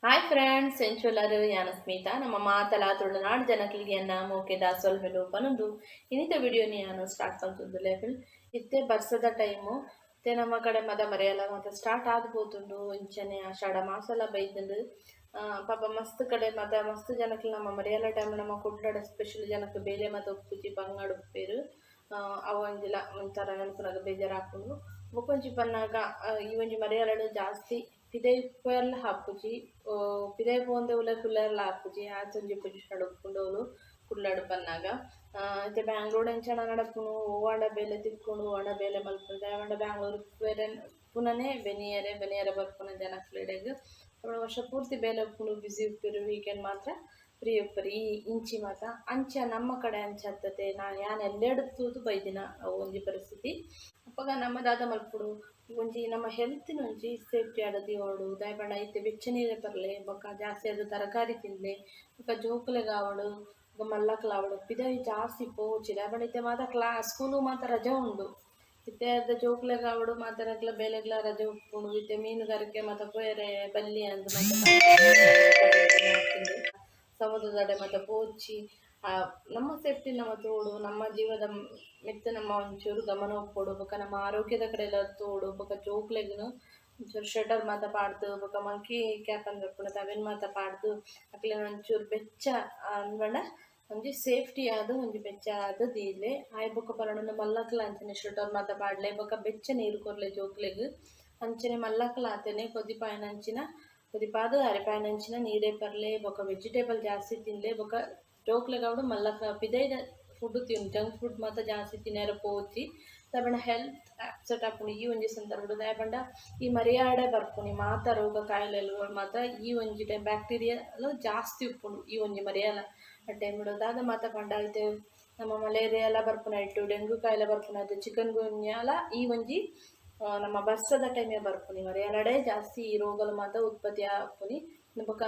Hi friends ಎಂಚೊಲ್ಲರು ಯಾನ ಸ್ಮಿತಾ ನಮ್ಮ ಮಾತಲ ತುಳುನಾಡು ಜನಕ್ಲಿಗೆ ಅನ್ನ ಮೋಕೆ ದಾಸೋಲ್ ಮೇಲೆ ಪನೊಂದು ಇನ್ನಿತ ವಿಡಿಯೋನಿ ನಾನು ಸ್ಟಾರ್ಟ್ ಮಾಡ್ತಿದ್ದು ಲೆವೆಲ್ ಇತ್ತೆ ಬರ್ಸದ ಟೈಮು ಇತ್ತೆ ನಮ್ಮ ಕಡೆ ಮದ ಮರೆಯಲ್ಲ ಮತ್ತೆ ಸ್ಟಾರ್ಟ್ ಆಗ್ಬೋದುಂಡು ಇಂಚನೆ ಆಷಾಢ ಮಾಸಲ ಬೈದಂಡು ಪಾಪ ಮಸ್ತ್ ಕಡೆ ಮತ್ತೆ ಮಸ್ತ್ ಜನಕ್ಕೆ ನಮ್ಮ ಮರೆಯಲ್ಲ ಟೈಮ್ ನಮ್ಮ ಕುಡ್ಲಡ ಸ್ಪೆಷಲ್ ಜನಕ್ಕೆ ಬೇಲೆ ಮತ್ತು ಉಪ್ಪುಜಿ ಬಂಗಾಡು ಉಪ್ಪೇರು ಅವು ಒಂಜಿಲ್ಲ ಒಂಥರ ನೆನಪುನಾಗ ಬೇಜಾರು ಹಾಕೊಂಡು ಬೊಕೊಂಜಿ ಪನ್ನಾಗ ಈ ಒಂಜಿ ಮರೆಯಲ್ಲಡು ಜಾಸ್ತಿ ಪಿದೈ ಪೋಯರ್ಲ ಹಾಪುಜಿ ಪಿದೈ ಪೋಂದೆ ಉಲೆ ಕುಲ್ಲೆರ್ಲ ಹಾಪುಜಿ ಆಚೊಂಜಿ ಪೊಜಿಷನ್ ಉಪ್ಪುಂಡೋಲು ಕುಡ್ಲಾಡು ಪನ್ನಾಗ ಇತ್ತೆ ಬ್ಯಾಂಗ್ಳೂರ್ ಎಂಚಣ ನಡಪುನು ಓವಾಂಡ ಬೇಲೆ ತಿಕ್ಕೊಂಡು ಓವಾಂಡ ಬೇಲೆ ಮಲ್ಪುಂಡು ದಾಯವಾಂಡ ಬ್ಯಾಂಗ್ಳೂರ್ ಬೇರೆ ಪುನನೆ ಬೆನಿಯರೆ ಬರ್ಪುನ ಜನಕ್ಲೆಡೆಗ್ ವರ್ಷ ಪೂರ್ತಿ ಬೇಲೆ ಉಪ್ಪುಂಡು ಬ್ಯುಸಿ ಉಪ್ಪಿರು ವೀಕೆಂಡ್ ಮಾತ್ರ ಫ್ರೀ ಉಪ್ಪರು ಈ ಇಂಚಿ ಮಾತ ಅಂಚ ನಮ್ಮ ಕಡೆ ಅಂಚ ಹತ್ತತೆ ಯಾನ್ ಎಲ್ಲೆಡುತ್ತೂದು ಬೈದಿನ ಅವು ಒಂಜಿ ಪರಿಸ್ಥಿತಿ ಅಪ್ಪಗ ನಮ್ಮ ದಾದ ಮಲ್ಪುಡು ಒಂಜಿ ನಮ್ಮ ಹೆಲ್ತಿನ ಒಂಜಿ ಸೇಫ್ಟಿ ಆಡದಿ ಓಡು ದಾಯಪಂಡ ಐತೆ ಬೆಚ್ಚ ನೀರೇ ಬರಲೆ ಬೊಕ್ಕ ಜಾಸ್ತಿ ಅದು ತರಕಾರಿ ತಿನ್ಲೆ ಬೊಕ್ಕ ಜೋಕುಲೆಗ್ ಆವಡು ಬೊಕ್ಕ ಮಲ್ಲಕ್ಲ ಆವಡು ಪಿದೈ ಜಾಸ್ತಿ ಪೋಚಿ ದಾಯಪಂಡ ಇತ್ತೆ ಮಾತ ಸ್ಕೂಲು ಮಾತ ರಜೆ ಉಂಡು ಇತ್ತೆ ಅದ ಜೋಕುಲೆಗ್ ಆವಡು ಮಾತರಕ್ಲ ಬೇಲೆಗ್ಲ ರಜೆ ಉಪ್ಪುಂಡು ಇತ್ತೆ ಮೀನುಗಾರಿಕೆ ಮಾತ ಪೋಯರೆ ಬಲ್ಲಿ ಅಂದ್ ಮತ್ತೆ ಸಮುದ್ರದಡೆ ಮತ್ತೆ ಪೋಚಿ ನಮ್ಮ ಸೇಫ್ಟಿ ನಮ್ಮ ತೋಡು ನಮ್ಮ ಜೀವದ ಮೆತ್ತ ನಮ್ಮ ಒಂಚೂರು ಗಮನ ಕೊಡು ಬೊಕ ನಮ್ಮ ಆರೋಗ್ಯದ ಕಡೆ ಎಲ್ಲ ತೋಡು ಬೊಕ ಜೋಕ್ಲೆಗ್ನು ಒಂಚೂರು ಶಟರ್ ಮಾತ ಪಾಡ್ದು ಬೊಕ ಮಂಕಿ ಕ್ಯಾಪ್ ಅಂದ್ ಬರ್ಪುಂಡು ಅವೆನ್ ಮಾತ ಪಾಡ್ದು ಅಕ್ಲೆ ಒಂಚೂರು ಬೆಚ್ಚ ಅನ್ಪಂಡ ಒಂಜಿ ಸೇಫ್ಟಿ ಆದ್ ಒಂಜಿ ಬೆಚ್ಚ ಆದ್ ದೀಲೆ ಆಯ್ ಬೊಕ ಪರಣ ಮಲ್ಲಕ್ಲ ಅಂಚನೆ ಶಟರ್ ಮಾತ ಪಾಡ್ಲೆ ಬೊಕ ಬೆಚ್ಚ ನೀರು ಕೊರ್ಲೆ ಜೋಕ್ಲೆಗ್ ಅಂಚನೆ ಮಲ್ಲಕ್ಲ ಆತನೆ ಕೊದಿಪಾಯನಂಚಿನ ಕೊದಿಪಾದ ಅರೆಪಾಯನಂಚಿನ ನೀರೇ ಪರ್ಲೆ ಬೊಕ ವೆಜಿಟೇಬಲ್ ಜಾಸ್ತಿ ತಿನ್ಲೆ ಬೊಕ ಜೋಕ್ಲೆಗೌಡು ಮಲ್ಲಕ್ಲ ಪಿದೈದ ಫುಡ್ ತಿನ್ನು ಜಂಕ್ ಫುಡ್ ಮಾತ ಜಾಸ್ತಿ ತಿನ್ನರೆ ಪೋತಿ ದಾಯಪಂಡ ಹೆಲ್ತ್ ಅಪ್ಸೆಟ್ ಆಪುಂಡು ಈ ಒಂಜಿ ಸಂದರ್ಭಡ್ ದಾಯಪಂಡ ಈ ಮರಿಯಾಡೆ ಬರ್ಪುನಿ ಮಾತ ರೋಗ ಕಾಯಿಲೆಗಳು ಮಾತ ಈ ಒಂಜಿ ಟೈಮ್ ಬ್ಯಾಕ್ಟೀರಿಯಾಲು ಜಾಸ್ತಿ ಉಪ್ಪುಂಡು ಈ ಒಂಜಿ ಮರಿಯಾಲ ಆ ಟೈಮ್ಡು ದಾದ ಮಾತ ಪಂಡ ಐತೆ ನಮ್ಮ ಮಲೇರಿಯಾ ಎಲ್ಲ ಬರ್ಪುನ ಇಟ್ಟು ಡೆಂಗು ಕಾಯಿಲೆ ಬರ್ಪುನ ಅದು ಚಿಕನ್ ಗುನ್ಯಾಲ ಈ ಒಂಜಿ ನಮ್ಮ ಬರ್ಸದ ಟೈಮೇ ಬರ್ಪುನಿ ಮರಿಯಾಲಡೆ ಜಾಸ್ತಿ ಈ ರೋಗಲು ಮಾತ ಉತ್ಪತ್ತಿ ಆಪುನಿ ಬೊಕ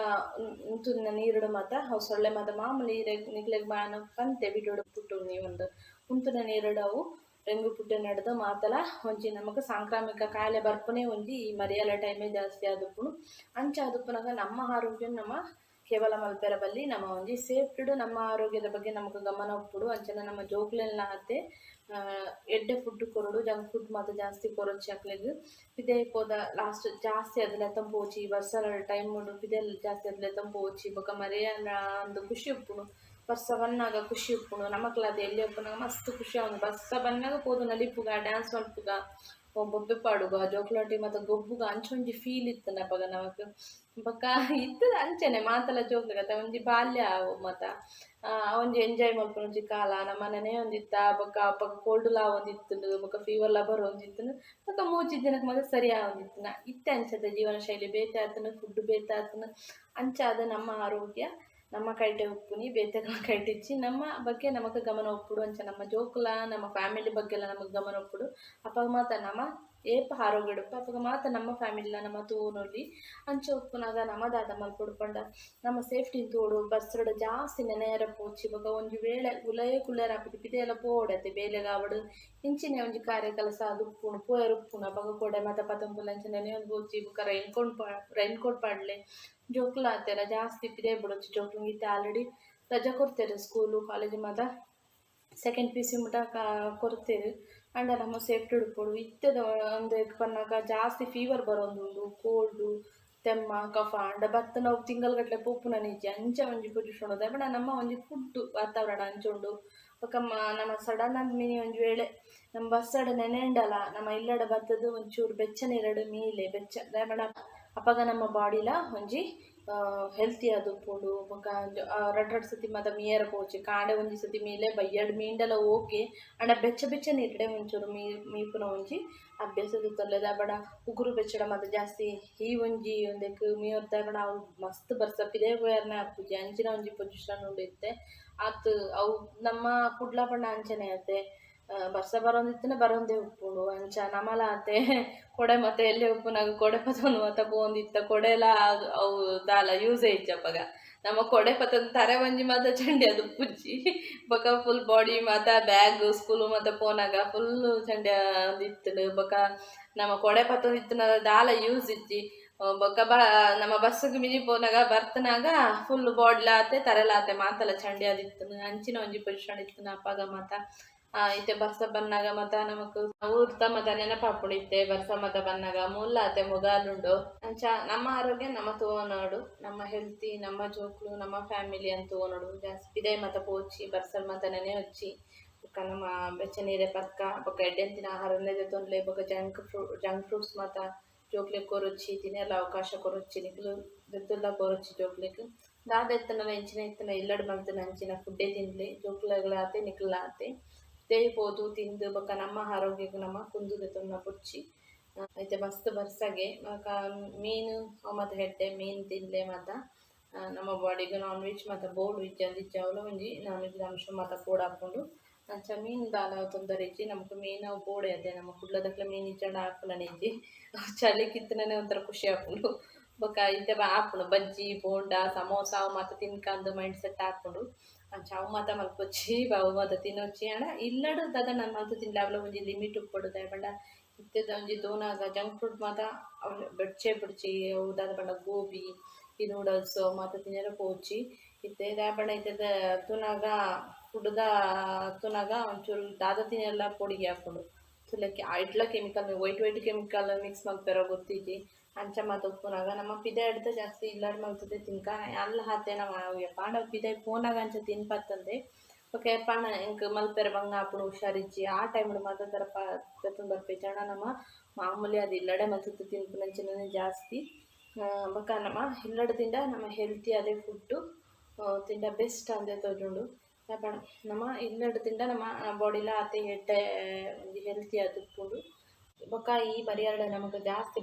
ಉಂತುದಿನ ನೀರುಡು ಮಾತ ಅವು ಸೊಳ್ಳೆ ಮಾತ ಮಾಮೂಲಿ ನಿಕ್ಲೆಗ್ ಬಾನ ಪಂತೆ ಬಿಡೋಡು ಪುಟ್ಟು ನೀವೊಂದು ಉಂತುನ ನೀರುಡು ಅವು ಡೆಂಗು ಪುಟ್ಟು ನಡೆದು ಮಾತಲ ಒಂಜಿ ನಮಕ್ ಸಾಂಕ್ರಾಮಿಕ ಕಾಯಿಲೆ ಬರ್ಪುನೆ ಒಂಜಿ ಈ ಮರಿಯಾಲ ಟೈಮೇ ಜಾಸ್ತಿ ಆದುಪ್ಪುನು ಅಂಚ ಆದುಪ್ಪುನಾಗ ನಮ್ಮ ಆರೋಗ್ಯ ನಮ್ಮ ಕೇವಲ ಮಲ್ಪೆರ ಬಲ್ಲಿ ನಮ್ಮ ಒಂಜಿ ಸೇಫ್ಟಿಡು ನಮ್ಮ ಆರೋಗ್ಯದ ಬಗ್ಗೆ ನಮಕ್ ಗಮನ ಉಪ್ಪುಡು ಅಂಚನೆ ನಮ್ಮ ಜೋಕ್ಲೆಲ್ಲ ಹತ್ತೆ ಎಡ್ಡೆ ಫುಡ್ ಕೊರಡು ಜಂಕ್ ಫುಡ್ ಮಾತ ಜಾಸ್ತಿ ಕೊರೊಚ್ಚಿ ಅಕ್ಲೆಗ್ ಪಿದೆ ಪೋದ ಲಾಸ್ಟ್ ಜಾಸ್ತಿ ಅದ್ಲೆತ್ತಂ ಪೋಚಿ ಬರ್ಸಲ ಟೈಮ್ ಉಂಡು ಪಿದೆ ಜಾಸ್ತಿ ಅದ್ಲೆತ್ತಂ ಪೋಚಿ ಬೊಕ ಮರಿಯನ ಅಂದು ಖುಷಿ ಉಪ್ಪುನು ಬರ್ಸ ಬನ್ನಾಗ ಖುಷಿ ಉಪ್ಪುನು ನಮಕ್ಲ ಅದು ಎಲ್ಲಿ ಉಪ್ಪುನಾಗ ಮಸ್ತ್ ಖುಷಿ ಆಗುಂಡು ಬರ್ಸ ಬನ್ನಾಗ ಪೋದು ನಲಿಪುಗ ಡ್ಯಾನ್ಸ್ ಮಲ್ಪುಗ ಬೊಬ್ಬೆ ಪಾಡುಗ ಜೋಕ್ಲಾಟಿ ಮತ್ತು ಗೊಬ್ಬುಗ ಅಂಚೊಂಜಿ ಫೀಲ್ ಇತ್ತು ನಪಗ ನಮಕ್ ಬೊಕ ಇತ್ತದ ಅಂಚನೆ ಮಾತಲ ಜೋಕ್ಲೆಗತ್ತ ಒಂಜಿ ಬಾಲ್ಯ ಅವು ಮತ ಒಂಜಿ ಎಂಜಾಯ್ ಮಲ್ಪುನ ಒಂಜಿ ಕಾಲ ನಮ್ಮನೆನೆ ಒಂದಿತ್ತ ಬೊಕ ಅಪಗ ಕೋಲ್ಡ್ ಲಾ ಒಂದಿತ್ತುಂಡು ಬೊಕ ಫೀವರ್ ಲಾ ಬರೋಂದಿತ್ತುಂಡು ಬೊಕ ಮೂಜಿ ದಿನಕ್ಕೆ ಮಾತ್ರ ಸರಿ ಆವೊಂದಿತ್ತುನ ಇತ್ತೆ ಅಂಚದ ಜೀವನ ಶೈಲಿ ಬೇತೆ ಆತನು ಫುಡ್ ಬೇತೆ ಆತನು ಅಂಚಾದ ನಮ್ಮ ಆರೋಗ್ಯ ನಮ್ಮ ಕೈಟೆ ಉಪ್ಪುನಿ ಬೇತೆಗಳ ಕೈಟಿಚ್ಚಿ ನಮ್ಮ ಬಗ್ಗೆ ನಮಕ್ ಗಮನ ಉಪ್ಪುಡು ಅಂಚ ನಮ್ಮ ಜೋಕುಲ ನಮ್ಮ ಫ್ಯಾಮಿಲಿ ಬಗ್ಗೆ ಎಲ್ಲ ನಮಕ್ ಗಮನ ಉಪ್ಪುಡು ಅಪಗ ಮಾತ ನಮ್ಮ ಏಪ ಆರೋಗ್ಯ ಉಪ್ಪು ಅಪಗ ಮಾತ ನಮ್ಮ ಫ್ಯಾಮಿಲಿಲ ನಮ್ಮ ತೂನೊಲಿ ಅಂಚ ಉಪ್ಪುನಾಗ ನಮ್ಮ ದಾದ ಮಲ್ಪುಡು ಪಂಡ ನಮ್ಮ ಸೇಫ್ಟಿ ತೋಡು ಬರ್ಸಡ್ ಜಾಸ್ತಿ ನೆನೆಯರ ಪೋಚಿ ಬೊಕ ಒಂಜಿ ವೇಳೆ ಉಲಯೇ ಕುಲ್ಲೆರ ಆಪುಜಿ ಪಿದೆ ಎಲ್ಲ ಪೋಡತೆ ಬೇಲೆಗಾವಡು ಇಂಚಿನ ಒಂಜಿ ಕಾರ್ಯ ಕೆಲಸ ಅದು ಉಪ್ಪುನು ಪೋಯರ್ ಉಪ್ಪುನು ಅಪಗ ಕೊಡೆ ಮಾತ ಪತಂಬುಲ ಅಂಚ ನೆನೆಯೊಂದು ಪೋಚಿ ಬೊಕ ರೈನ್ ಕೋಟ್ ಪಾಡ್ಲೆ ಜೋಕುಲ ಆತೆರ ಜಾಸ್ತಿ ಪಿದೆ ಬಿಡೊಚ್ಚಿ ಜೋಕ್ಲು ಇತ್ತೆ ಆಲ್ರೆಡಿ ರಜೆ ಕೊಡ್ತೇರು ಸ್ಕೂಲು ಕಾಲೇಜ್ ಮಾತ ಸೆಕೆಂಡ್ ಪಿ ಸಿ ಮುಟ ಕೊಡ್ತೇರು ಅಂಡ ನಮ್ಮ ಸೇಫ್ಟಿ ಉಡುಪುಡು ಇತ್ತದ ಒಂದು ಪನ್ನಾಗ ಜಾಸ್ತಿ ಫೀವರ್ ಬರೋದುಂಡು ಕೋಲ್ಡು ತೆಮ್ಮ ಕಫ ಅಂಡ ಬತ್ತ ನಾವು ತಿಂಗಲ್ಗಟ್ಲೆ ಪೋಪುನ ನಿಜ ಅಂಚ ಒಂಜಿ ಪೊಸಿಷನ್ ಉಂಡು ಬಟ್ ನಮ್ಮ ಒಂಜಿ ಫುಡ್ ವಾತಾವರಣ ಅಂಚುಂಡು ಬೊಕ ನಮ್ಮ ಸಡನ್ ಆಗಿ ಮಿನಿ ಒಂಜಿ ವೇಳೆ ನಮ್ಮ ಬಸ್ಸಡ ನೆನೆಂಡಲ ನಮ್ಮ ಇಲ್ಲಡ ಬತ್ತದು ಒಂಚೂರು ಬೆಚ್ಚ ನೀರಡು ಮೀಲೆ ಬೆಚ್ಚ ದಾಯಪಂಡ ಅಪಗ ನಮ್ಮ ಬಾಡಿಲ ಒಂಜಿ ಹೆಲ್ತಿ ಆದುಪ್ಪುಂಡು ಬೊಕ ರಡ್ಡ್ ಸತಿ ಮಾತ ಮೀಯರ ಪೋಚಿ ಕಾಂಡೆ ಒಂಜಿ ಸತಿ ಮೀಲೆ ಬಯ್ಯಡ್ ಮೀಂಡಲ ಓಕೆ ಅಂಡ ಬೆಚ್ಚ ನೀರುಡೆ ಒಂಚೂರು ಮೀಪುನ ಒಂಜಿ ಅಭ್ಯಾಸದ ತೊಲ್ಲೆ ದಾಯಪಂಡ ಉಗುರು ಬೆಚ್ಚಡ ಮಾತ ಜಾಸ್ತಿ ಈ ಒಂಜಿ ಒಂದೆಕ್ ಮೀಯೊರ್ ದಾಯಪಂಡ ಅವು ಮಸ್ತ್ ಬರ್ಸ ಪಿದೆ ಪೋಯರ್ನೆ ಆಪುಜಿ ಅಂಚಿನ ಒಂಜಿ ಪೊಸಿಷನ್ ಉಂಡು ಇತ್ತೆ ಆತ್ ಅವು ನಮ್ಮ ಕುಡ್ಲ ಪಂಡ ಅಂಚನೆ ಆತೆ ಬರ್ಸ ಬರೋಂದಿತ್ತನೆ ಬರೋಂದೇ ಉಪ್ಪುಂಡು ಅಂಚ ನಮಲ ಆತೆ ಕೊಡೆ ಮತ್ತೆ ಎಲ್ಲಿ ಉಪ್ಪುನಾಗ ಕೊಡೆ ಪತೊಂದು ಮಾತ ಪೋಂದಿತ್ತ ಕೊಡೆಲ ಅವು ದಾಲ ಯೂಸೇ ಇಜ್ಜಪ್ಪಗ ನಮ್ಮ ಕೊಡೆ ಪತೊಂದು ತರೆ ಒಂಜಿ ಮಾತ ಚಂಡಿ ಅದು ಪುಜ್ಜಿ ಬೊಕ ಫುಲ್ ಬಾಡಿ ಮಾತ ಬ್ಯಾಗ್ ಸ್ಕೂಲು ಮಾತ ಪೋನಾಗ ಫುಲ್ ಚಂಡಿ ಅಂದಿತ್ತು ಬೊಕ ನಮ್ಮ ಕೊಡೆ ಪತೊಂದು ಇತ್ತನ ದಾಲ ಯೂಸ್ ಇಜ್ಜಿ ಬೊಕ್ಕ ನಮ್ಮ ಬಸ್ಸಿಗೆ ಮಿಜಿ ಪೋನಾಗ ಬರ್ತನಾಗ ಫುಲ್ ಬಾಡ್ಲಾತೆ ತರಲಾತೆ ಮಾತಲ ಚಂಡಿ ಆದಿತ್ತು ಅಂಚಿನ ಒಂಜಿ ಪೊಸಿಷನ್ ಇತ್ತು ಅಪ್ಪಗ ಮತ ಇತ್ತೆ ಬರ್ಸ ಬನ್ನಾಗ ಮತ ನಮಕ್ ಊರ್ತ ಮತ ನೆನಪಾಪುಡು ಇತ್ತೆ ಬರ್ಸ ಮತ ಬನ್ನಾಗ ಮುಲ್ಲಾತೆ ಮುಗಾಲುಂಡು ಅಂಚ ನಮ್ಮ ಆರೋಗ್ಯ ನಮ್ಮ ತೂವನೋಡು ನಮ್ಮ ಹೆಲ್ತಿ ನಮ್ಮ ಜೋಕ್ಲು ನಮ್ಮ ಫ್ಯಾಮಿಲಿ ಅಂತ ತೂವನೋಡು ಜಾಸ್ತಿ ಪಿದೈ ಮತ ಪೋಚಿ ಬರ್ಸಲ್ ಮತ ನೆನೆ వచ్చి ಬೊಕ್ಕ ನಮ್ಮ ಬೆಚ್ಚ ನೀರೆ ಪಕ್ಕ ಬೊಕ್ಕ ಎಡ್ಡೆಂತಿನ ಆಹಾರನೇ ತೊಂದ್ಲೆ ಬೊಕ್ಕ ಜಂಕ್ ಫ್ರೂಟ್ಸ್ ಮತ ಜೋಕ್ಲೆಗ್ ಕೊರೊಚ್ಚಿ ತಿನ್ನೆಲ್ಲ ಅವಕಾಶ ಕೊರೊಚ್ಚಿ ನಿಕ್ಲು ದೆತ್ತುಲ್ಲ ಕೊರೊಚ್ಚಿ ಜೋಕ್ಲೆಗ್ ದಾದ ಎತ್ತನ ಎಂಚಿನ ಇತ್ತನ ಇಲ್ಲಡ್ ಮಲ್ತನ ಅಂಚಿನ ಫುಡ್ಡೇ ತಿನ್ಲಿ ಜೋಕ್ಲೆಗಳಾತೆ ನಿಕ್ಲಾತೆ ತೇಯ್ಬೋದು ತಿಂದು ಬೊಕ್ಕ ನಮ್ಮ ಆರೋಗ್ಯಗ್ ನಮ ಕುಂದು ದೆತ್ತೊನ್ನ ಪುಚ್ಚಿ ಐತೆ ಮಸ್ತ್ ಬರ್ಸಗೆ ಮೀನು ಮತ್ತು ಹೆಡ್ಡೆ ಮೀನು ತಿನ್ಲೆ ಮಾತ ನಮ್ಮ ಬಾಡಿಗೆ ನಾನ್ ವೆಜ್ ಮತ್ತು ಬೋರ್ಡ್ ಇಜ್ಜಂದು ಇಜ್ಜಾವಲ ಒಂಜಿ ನಾನ್ ವೆಜ್ ಅಂಶ ಮಾತ ಪೋಡ್ ಹಾಕೊಂಡು ಅಂಚ ಮೀನು ದಾಲ ತೊಂದರೆ ಇಜ್ಜಿ ನಮ್ಗೆ ಮೀನು ಬೋಡೆ ಅದೇ ನಮ್ಮ ಕುಡ್ಲದಕ್ಲ ಮೀನು ಇಜ್ಜಂಡು ಹಾಕಲನೆ ಇಜ್ಜಿ ಚಳಿ ಕಿತ್ತನೇ ಒಂಥರ ಖುಷಿ ಹಾಕೊಂಡು ಬೊಕ್ಕ ಇತ್ತೆ ಹಾಕೊಂಡು ಬಜ್ಜಿ ಬೋಂಡ ಸಮೋಸ ಅವು ಮಾತ ತಿನ್ಕಂದು ಮೈಂಡ್ ಸೆಟ್ ಹಾಕೊಂಡು ಅಂಚ ಅವು ಮಾತ ಮಲ್ಪೊಚ್ಚಿ ಅವು ಮಾತ ತಿನ್ನೊಚ್ಚಿ ಅಣ್ಣ ಇಲ್ಲಡು ದಾದ ನಾನು ಮಲ್ತು ತಿನ್ಲಿ ಅವಳ ಒಂಜಿ ಲಿಮಿಟ್ ಉಪ್ಪೊಡುದ ಬಣ್ಣ ಇತ್ತೆದ ಒಂಜಿ ತೂನಾಗ ಜಂಕ್ ಫುಡ್ ಮಾತ ಬೆಡ್ಚೆ ಬಿಡ್ಚಿ ಅವು ದಾದ ಬಣ್ಣ ಗೋಬಿ ಈ ನೂಡಲ್ಸ್ ಮಾತ ತಿನ್ನರ ಪೋಚಿ ಇತ್ತೆ ದಾಬಣ್ಣ ಇತ್ತೆದ ತೂನಾಗ ಫುಡ್ದ ತೂನಾಗ ಒಂಚೂರು ದಾದ ತಿನ್ನೆಲ್ಲ ಪೊಡಿಗೆ ಹಾಕೊಂಡು ತುಲಕ್ಕೆ ಇಟ್ಲ ಕೆಮಿಕಲ್ ವೈಟ್ ಕೆಮಿಕಲ್ ಮಿಕ್ಸ್ ಮಾಡ್ತಾರೋ ಗೊತ್ತಿಜ್ಜಿ ಅಂಚ ಮಾತ ಉಪ್ಪುನಾಗ ನಮ್ಮ ಪಿದೆ ಹಿಡ್ದು ಜಾಸ್ತಿ ಇಲ್ಲಾಡ್ ಮಲ್ತದೆ ತಿನ್ಕ ಅಲ್ಲ ಹಾತೆ ನಮ್ಮ ಪಾಂಡ ಪಿದೆ ಪೋನಾಗ ಅಂಚ ತಿನ್ಪತ್ತಂದೆ ಓಕೆ ಪಾಣ ಇಂಕ ಮಲ್ಪೆರೆ ಬಂಗ ಹಾಪುಡು ಹುಷಾರಿಜ್ಜಿ ಆ ಟೈಮ್ಡು ಮಾತ್ರ ತರ ಪತ್ತೊಂದು ಬರ್ಪೇಚಣ ನಮ್ಮ ಮಾಮೂಲಿ ಅದು ಇಲ್ಲಡೆ ಮಲ್ತದ್ದು ತಿನ್ಪುನಂಚಿನ ಜಾಸ್ತಿ ಬೊಕ್ಕ ನಮ್ಮ ಇಲ್ಲಡದಿಂದ ನಮ್ಮ ಹೆಲ್ತಿ ಅದೇ ಫುಡ್ಡು ತಿಂಡ ಬೆಸ್ಟ್ ಅಂದೆ ತೋಜುಂಡು ಯಾಪಣ ನಮ್ಮ ಇಲ್ಲಡದಿಂದ ನಮ್ಮ ಬಾಡಿಲ ಆತೆ ಎಡ್ಡೆ ಒಂಜಿ ಹೆಲ್ತಿ ಆದುಪ್ಪುಂಡು ಬೊಕ್ಕ ಈ ಪರಿಯಾಡ ನಮಗೆ ಜಾಸ್ತಿ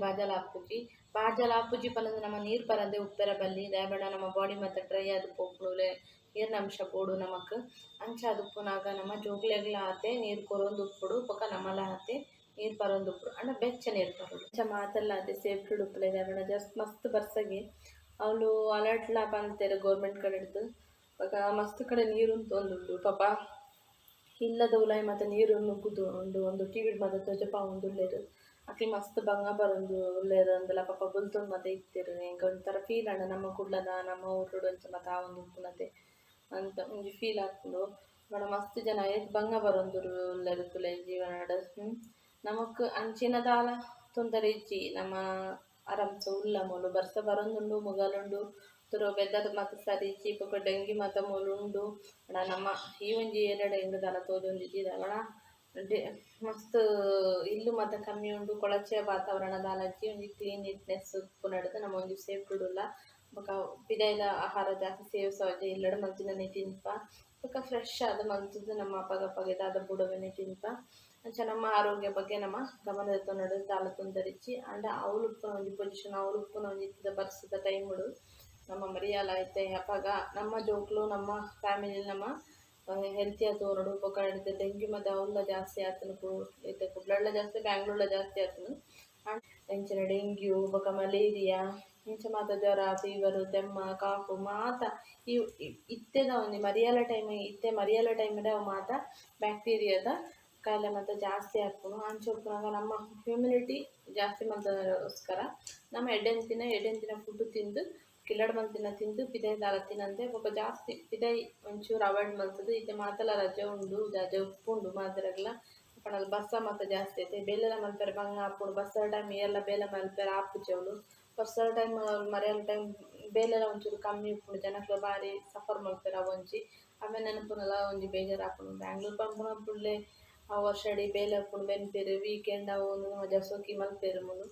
ಬಾಜಲ ಆಪುಜಿ ಪನ್ನದು ನಮ್ಮ ನೀರು ಪರಂದೆ ಉಪ್ಪೆರ ಬಲ್ಲಿ ದಾಯಬಣ್ಣ ನಮ್ಮ ಬಾಡಿ ಮತ್ತು ಡ್ರೈ ಅದು ಪೋಪುಣುಲೆ ನೀರಿನ ಅಂಶ ಬೋಡು ನಮಕ್ ಅಂಚ ಅದು ಉಪ್ಪುನಾಗ ನಮ್ಮ ಜೋಗ್ಲೆಗ್ಲ ಆತೆ ನೀರು ಕೊರೊಂದು ಉಪ್ಪುಡು ಬೊಕ್ಕ ನಮ್ಮಲ ಆತೆ ನೀರು ಪರೊಂದು ಉಪ್ಪುಡು ಅಂಡ ಬೆಚ್ಚ ನೀರು ಪರೋಡು ಅಂಚ ಮಾತೆಲ್ಲ ಆತೆ ಸೇಫ್ಟಿ ಉಪ್ಪುಲೆ ದಾಯಬಣ್ಣ ಜಸ್ಟ್ ಮಸ್ತ್ ಬರ್ಸಗೆ ಅವಳು ಅಲರ್ಟ್ಲ ಪಂತೇರು ಗೌರ್ಮೆಂಟ್ ಕಡೆ ಹಿಡ್ದು ಬೊಕ್ಕ ಮಸ್ತ್ ಕಡೆ ನೀರು ತೊಂದುಂಡು ಪಾಪ ಇಲ್ಲದ ಉಲಾಯಿ ಮತ್ತು ನೀರು ನುಗ್ಗುದು ಒಂದು ಟಿವಿ ಮತ್ತು ತೊಜಪ ಉಳ್ಳೇರು ಅಕ್ಲಿ ಮಸ್ತ್ ಬಂಗ ಬರೊಂದು ಉಳ್ಳೇರು ಅಂದಲ ಪಾಪ ಬುಲ್ತೊಂದು ಮತ್ತೆ ಇತ್ತಿರು ಎಂಕ ಒಂಥರ ಫೀಲ್ ಆಂಡ ನಮ್ಮ ಕುಡ್ಲದ ನಮ್ಮ ಊರುಡು ಅಂಚ ಮತ್ತು ಆ ಒಂದು ಉಪ್ಪುನತೆ ಅಂತ ಒಂಜಿ ಫೀಲ್ ಆಗ್ತುಂಡು ಬಡ ಮಸ್ತ್ ಜನ ಏತ್ ಬಂಗ ಬರೊಂದುರು ಉಳ್ಳೇರು ತುಲೆ ಜೀವನಡ್ ನಮಕ್ ಅಂಚಿನ ದಾಲ ತೊಂದರೆ ಇಜ್ಜಿ ನಮ್ಮ ಆರಾಮ್ಸ ಉಲ್ಲ ಮೂಲು ಬರ್ಸ ಬರೊಂದುಂಡು ಮುಗಲುಂಡು ತುರು ಬೆದ್ದದ ಮತ್ತು ಸರಿ ಚೀಪಕ ಡೆಂಗಿ ಮತ್ತು ಮೂಲುಂಡು ಅಣ್ಣ ನಮ್ಮ ಈ ಒಂಜಿ ಏರಡು ಎಂಗ್ ದಾಲ ತೋಜೊಂದಿದ್ದಿದವಣ ಮಸ್ತ್ ಇಲ್ಲು ಮತ್ತು ಕಮ್ಮಿ ಉಂಡು ಕೊಳಚೆ ವಾತಾವರಣ ದಾಲಜ್ಜಿ ಒಂಜಿ ಕ್ಲೀನ್ ನೀಟ್ನೆಸ್ ಉಪ್ಪುನಡ್ದು ನಮ್ಮ ಒಂಜಿ ಸೇಫ್ಟುಡುಲ್ಲ ಬೊಕ ಪಿದೈಲ ಆಹಾರ ಜಾಸ್ತಿ ಸೇವಿಸೋಜೆ ಇಲ್ಲಡ ಮಲ್ತಿನನೆ ತಿನ್ಪ ಬೊಕ ಫ್ರೆಶ್ ಆದ ಮಲ್ತದ್ದು ನಮ್ಮ ಅಪಗಪ್ಪಗೆ ದಾದ ಬುಡವೆನೆ ತಿನ್ಪ ಅಂಚ ನಮ್ಮ ಆರೋಗ್ಯ ಬಗ್ಗೆ ನಮ್ಮ ಗಮನದ ತೊಂದರೆ ದಾಲ ತೊಂದರಿಚ್ಚಿ ಅಂಡ ಅವಳು ಉಪ್ಪುನ ಒಂಜಿ ಪೊಸಿಷನ್ ಅವಳು ಉಪ್ಪುನ ಒಂಜಿ ಇತ್ತದ ಬರ್ಸದ ಟೈಮುಡು ನಮ್ಮ ಮರಿಯಾಲ ಐತೆ ಅಪ್ಪಾಗ ನಮ್ಮ ಜೋಕ್ಲು ನಮ್ಮ ಫ್ಯಾಮಿಲಿ ನಮ್ಮ ಹೆಲ್ತಿ ತೋರಡು ಬೊಕ ಹಿಡಿದು ಡೆಂಗ್ಯೂ ಮತ್ತು ಅವಲ್ಲ ಜಾಸ್ತಿ ಆತನು ಐತೆ ಕುಡ್ಲಡ್ಲ ಜಾಸ್ತಿ ಬ್ಯಾಂಗ್ಳೂರ್ಲ ಜಾಸ್ತಿ ಆತನು ಎಂಚಿನ ಡೆಂಗ್ಯೂ ಬೊಕ ಮಲೇರಿಯಾ ಇಂಚ ಮಾತ ಜ್ವರ ಫೀವರು ತೆಮ್ಮ ಕಾಫು ಮಾತ ಇವು ಇತ್ತೆದ ಒಂದು ಮರಿಯಾಲ ಟೈಮದ ಮಾತ ಬ್ಯಾಕ್ಟೀರಿಯಾದ ಕಾಯಿಲೆ ಮತ್ತು ಜಾಸ್ತಿ ಆಗ್ತದೆ ಅಂಚ ಉಪ್ಪುನಾಗ ನಮ್ಮ ಹ್ಯೂಮಿನಿಟಿ ಜಾಸ್ತಿ ಮಾಡೋದಕ್ಕೋಸ್ಕರ ನಮ್ಮ ಎಡ್ಡೆಂತಿನ ಫುಡ್ ತಿಂದು ಕಿಲ್ಲಡ್ ಮಲ್ತಿನ ತಿಂದು ಪಿದೈ ದಾಲ ತಿನ್ನಂತೆ ಬೊಕ ಜಾಸ್ತಿ ಪಿದೈ ಒಂಚೂರು ಅವಾಯ್ಡ್ ಮಲ್ತದು ಇತ್ತೆ ಮಾತಲ ರಜೆ ಉಂಡು ರಜೆ ಉಪ್ಪುಂಡು ಮಾತೆರೆಗ್ಲ ಅಪ್ಪಣಲ್ಲ ಬಸ್ಸ ಮತ್ತು ಜಾಸ್ತಿ ಐತೆ ಬೇಲೆಲ ಮಲ್ಪೆರೆ ಬಂಗ ಹಾಪುಂಡು ಬಸ್ಸರ ಟೈಮ್ ಎಲ್ಲ ಬೇಲೆ ಮಲ್ಪೆರೆ ಆಪುಜವಳು ಬಸ್ಸರ ಟೈಮ್ ಮರಿಯಲ್ಲ ಟೈಮ್ ಬೇಲೆಲ ಒಂಚೂರು ಕಮ್ಮಿ ಉಪ್ಪುಂಡು ಜನಕ್ಲ ಬಾರಿ ಸಫರ್ ಮಲ್ಪೆರೆ ಅವೊಂಜಿ ಆಮೇಲೆ ನೆನಪುನಲ ಒಂಜಿ ಬೇಜಾರು ಹಾಪುಂಡು ಬ್ಯಾಂಗ್ಳೂರ್ ಪಂಪುನ ಪುಳ್ಳೆ ಆ ವರ್ಷಡಿ ಬೇಲೆ ಹಾಪುಂಡು ಬೆನ್ಪೆರು ವೀಕೆಂಡ್ ಅವು ಮಜಾ ಸೋಕಿ ಮಲ್ಪೆರು ಮುಲು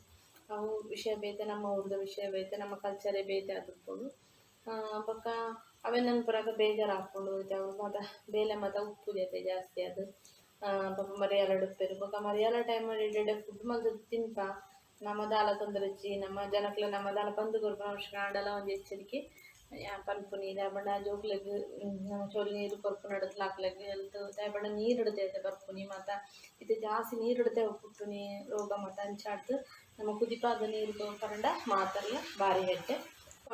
ಅವು ವಿಷಯ ಬೇತೆ ನಮ್ಮ ಊರ್ದ ವಿಷಯ ಬೇತೆ ನಮ್ಮ ಕಲ್ಚರೇ ಬೇತೆ ಆದುಪ್ಪುಂಡು ಬೊಕ್ಕ ಅವೆ ನೆನಪುರಾಗ ಬೇಜಾರು ಹಾಕ್ಕೊಂಡು ಅವ್ರು ಮತ್ತು ಬೇಲೆ ಮತ್ತು ಉಪ್ಪು ಜೊತೆ ಜಾಸ್ತಿ ಅದು ಪಾಪ ಮರಿಯಾಲ ಉಪ್ಪೆರು ಬೊಕ ಮರಿಯಾಲ ಟೈಮಲ್ಲಿ ಎಡ್ಡೆ ಫುಡ್ ಮಲ್ತು ತಿನ್ಪ ನಮ್ಮ ದಾಲ ತೊಂದರೆಚ್ಚಿ ನಮ್ಮ ಜನಕ್ಲ ನಮ್ಮ ದಾಲ ಬಂದು ಕೊರ್ಪುನ ಅವಶ್ಯಕ ಆಂಡಲ ಒಂದು ಎಚ್ಚರಿಕೆ ಪನ್ಪುನಿ ದಾಯಬಂಡ ಜೋಕ್ಲೆಗ್ ಚೊಲ್ಲಿ ನೀರು ಕೊರ್ಪುನಡತ್ಲ ಹಾಕ್ಲೆಗ್ ಹೆಲ್ತ್ ದಾಯಬಂಡ ನೀರು ಹಿಡ್ದೆ ಐತೆ ಬರ್ಪುನಿ ಮತ್ತು ಇದು ಜಾಸ್ತಿ ನೀರು ಹಿಡ್ದೆ ಉಪ್ಪುನಿ ರೋಗ ಮತ್ತು ಅಂಚಾಡ್ದು ನಮ್ಮ ಕುದಿಪಾದ ನೀರು ಪರಂಡ ಮಾತರ್ಲ ಬಾರಿ ಹೆಡ್ಡೆ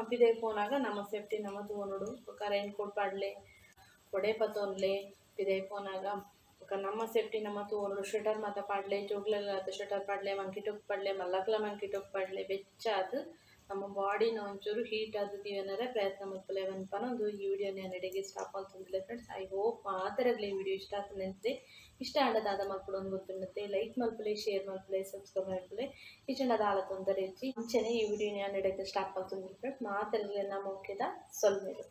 ಪಿದೆ ಪೋನಾಗ ನಮ್ಮ ಸೇಫ್ಟಿ ನಮ್ಮ ತೂನೋಡು ಬೊಕ ರೈನ್ ಕೋಟ್ ಪಾಡ್ಲೆ ಕೊಡೆ ಪತೊನ್ಲೆ ಪಿದೆ ಪೋನಾಗ ನಮ್ಮ ಸೇಫ್ಟಿ ನಮ್ಮ ತೋರು ಶಟರ್ ಮಾತ ಪಾಡ್ಲೆ ಜೋಗ್ಲೆಲ್ಲ ಶಟರ್ ಪಾಡ್ಲೆ ಮಂಕಿ ಟೊಕ್ ಪಾಡ್ಲೆ ಮಲ್ಲಕ್ಲ ಮಂಕಿ ಟೊಕ್ ಪಾಡ್ಲೆ ಬೆಚ್ಚ ಅದು ನಮ್ಮ ಬಾಡಿನ ಒಂಚೂರು ಹೀಟ್ ಆದದ್ದು ಏನಾರ ಪ್ರಯತ್ನ ಮಾಡ್ಕೊಳ್ಳಿ ಅನ್ಪನ ಒಂದು ಈ ವಿಡಿಯೋ ನಾನು ಎಡೆಗೆ ಸ್ಟಾಪ್ ಆಗ್ತಂದಿಲ್ಲ ಫ್ರೆಂಡ್ಸ್. ಐ ಹೋಪ್ ಮಾತರಗ್ಲಿ ಈ ವಿಡಿಯೋ ಇಷ್ಟ ಆಗ್ತದೆ. ಇಷ್ಟ ಆಡದಾದ ಮಕ್ಕಳು ಒಂದು ಗೊತ್ತಿರುತ್ತೆ ಲೈಕ್ ಮಲ್ಪಲೆ ಶೇರ್ ಮಲ್ಪಲೆ ಸಬ್ಸ್ಕ್ರೈಬ್ ಮಲ್ಪಲೆ ಇಷ್ಟದ ಆಲ ತೊಂದರೆ ಇಚ್ಚಿ ಮುಂಚೆನೇ ಈ ವಿಡಿಯೋ ನಾನು ಎಡೆಗೆ ಸ್ಟಾಪ್ ಆಗ್ತಂದಿಲ್ಲ ಫ್ರೆಂಡ್ಸ್. ಮಾತರಗ್ಲಿ ನಮ್ಮ ಮುಖ್ಯದ ಸೊಲ್ಮೇರು